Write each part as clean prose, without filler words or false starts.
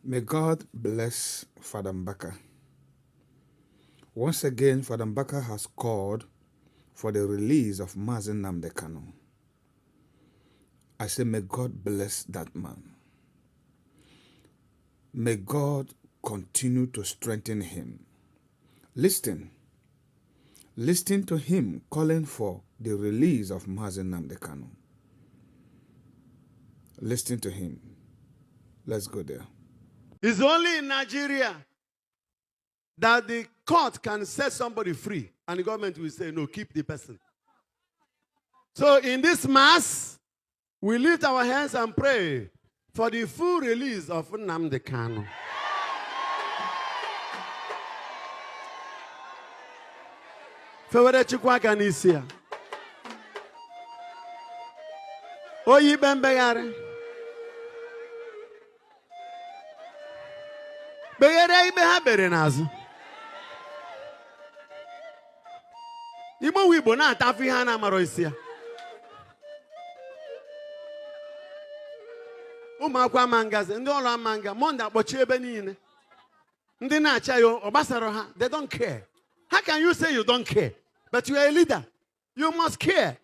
May God bless Father Mbaka. Once again, Father Mbaka has called for the release of Mazi Nnamdi Kanu. I say, may God bless that man. May God continue to strengthen him. Listen to him calling for the release of Mazi Nnamdi Kanu. Listen to him. Let's go there. It's only in Nigeria that the court can set somebody free and the government will say, no, keep the person. So in this mass, we lift our hands and pray for the full release of Nnamdi Kanu. Fewere chukwu aka n'isi ya. Oyi ikpe mkpegharị. Kpeghere ikpe ha kpere n'azụ. Igbo Igbo na-atafu ihe a na-amarọ isi ya. Ụmụ akwụkwọ ama ngazi, ndị ọrụ ama nga, Monde akpọchi ebe niile. Ndị na-acha ya ọ gbasara ha, they don't care. How can you say you don't care? But you are a leader. You must care.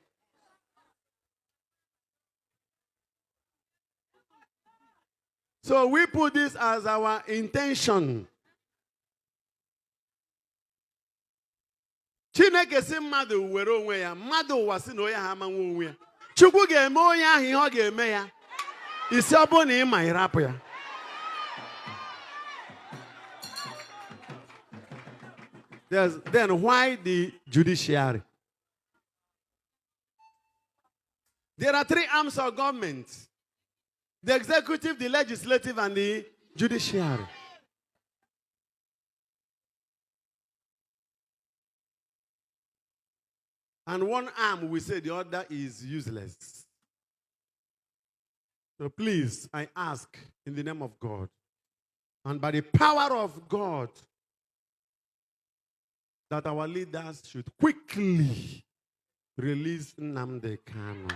So we put this as our intention. Chineke si mmadụ were onwe ya, mmadụ ụwa si na onye ha amanwe onwe ya. Chukwu ga-eme onye ahụ ihe ọ ga-eme ya. Isi ọ bụ na ị ma ịrapụ ya. Then why the judiciary? There are three arms of government: the executive, the legislative, and the judiciary. And one arm, we say the other is useless. So please, I ask in the name of God and by the power of God that our leaders should quickly release Nnamdi Kanu.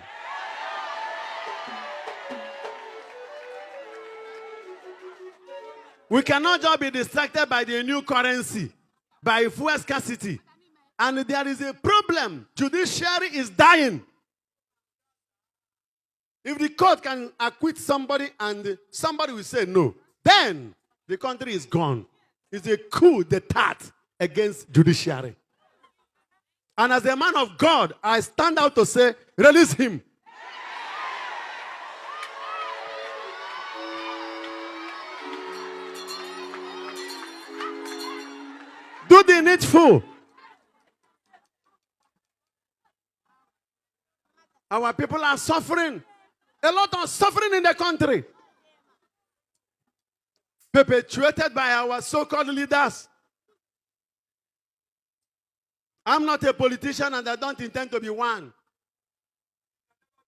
We cannot just be distracted by the new currency, by fuel scarcity. And there is a problem. Judiciary is dying. If the court can acquit somebody and somebody will say no, then the country is gone. It's a coup d'etat against judiciary. And as a man of God, I stand out to say, release him. Do the needful. Our people are suffering. A lot of suffering in the country. Perpetuated by our so-called leaders. I'm not a politician and I don't intend to be one.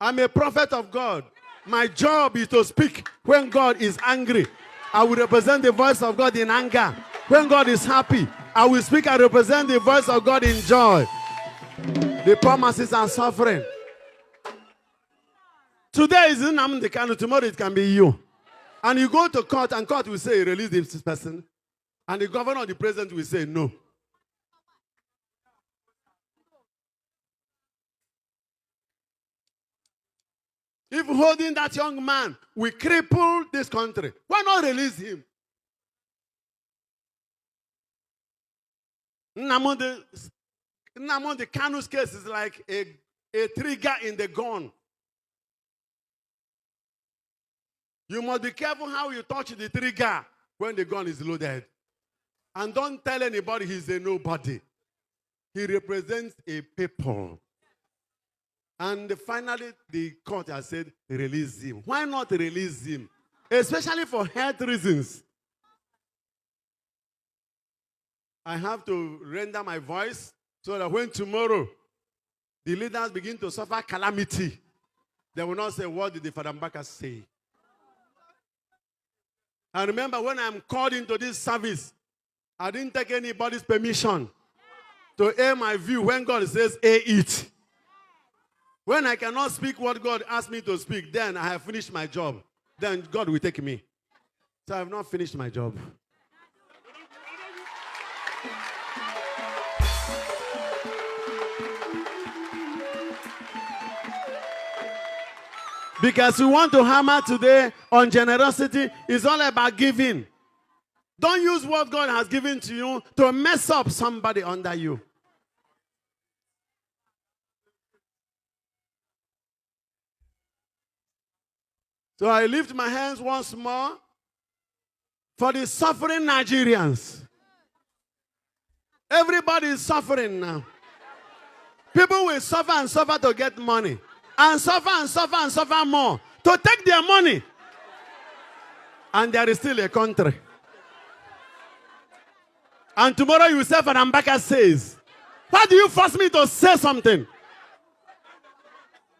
I'm a prophet of God. My job is to speak when God is angry. I will represent the voice of God in anger. When God is happy, I will speak and represent the voice of God in joy. The poor masses are suffering. Today is Nnamdi Kanu, tomorrow it can be you. And you go to court and court will say, release this person. And the governor or the president will say, no. If holding that young man will cripple this country, why not release him? Nnamdi Kanu's case is like a trigger in the gun. You must be careful how you touch the trigger when the gun is loaded. And don't tell anybody he's a nobody. He represents a people. And finally, the court has said, release him. Why not release him? Especially for health reasons. I have to render my voice so that when tomorrow the leaders begin to suffer calamity, they will not say, what did the Father Mbaka say? And remember, when I'm called into this service, I didn't take anybody's permission to air my view when God says, air it. When I cannot speak what God asked me to speak, then I have finished my job. Then God will take me. So So I have not finished my job. Because we want to hammer today on generosity. It's all about giving. Don't use what God has given to you to mess up somebody under you. So I lift my hands once more for the suffering Nigerians. Everybody is suffering now. People will suffer and suffer to get money. And suffer and suffer and suffer more to take their money. And there is still a country. And tomorrow you say, for mbaka says, why do you force me to say something?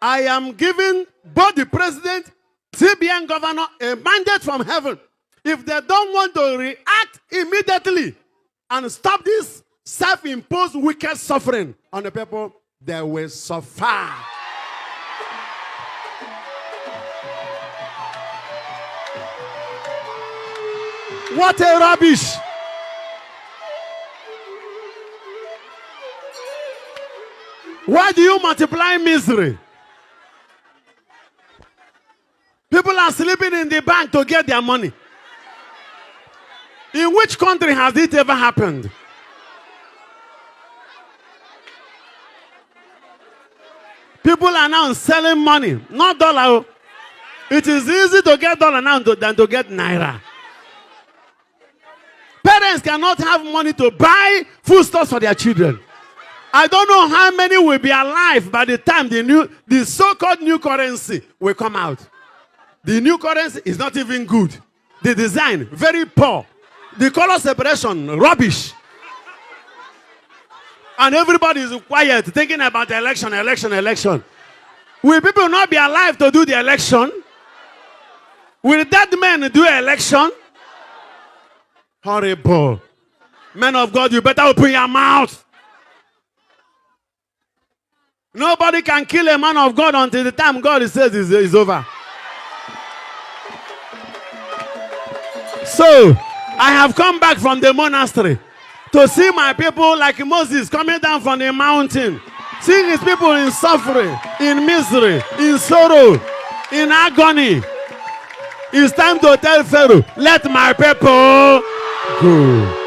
I am giving both the president, CBN governor, a mandate from heaven. If they don't want to react immediately and stop this self-imposed wicked suffering on the people, they will suffer. What a rubbish! Why do you multiply misery? People are sleeping in the bank to get their money. In which country has it ever happened? People are now selling money, not dollar. It is easy to get dollar now than to get naira. Parents cannot have money to buy foodstuffs for their children. I don't know how many will be alive by the time the so-called new currency will come out. The new currency is not even good. The design, very poor. The color separation, rubbish. And everybody is quiet, thinking about the election. Will people not be alive to do the election? Will dead men do election? Horrible. Men of God, you better open your mouth. Nobody can kill a man of God until the time God says it's over. So, I have come back from the monastery to see my people like Moses coming down from the mountain. Seeing his people in suffering, in misery, in sorrow, in agony. It's time to tell Pharaoh, let my people go.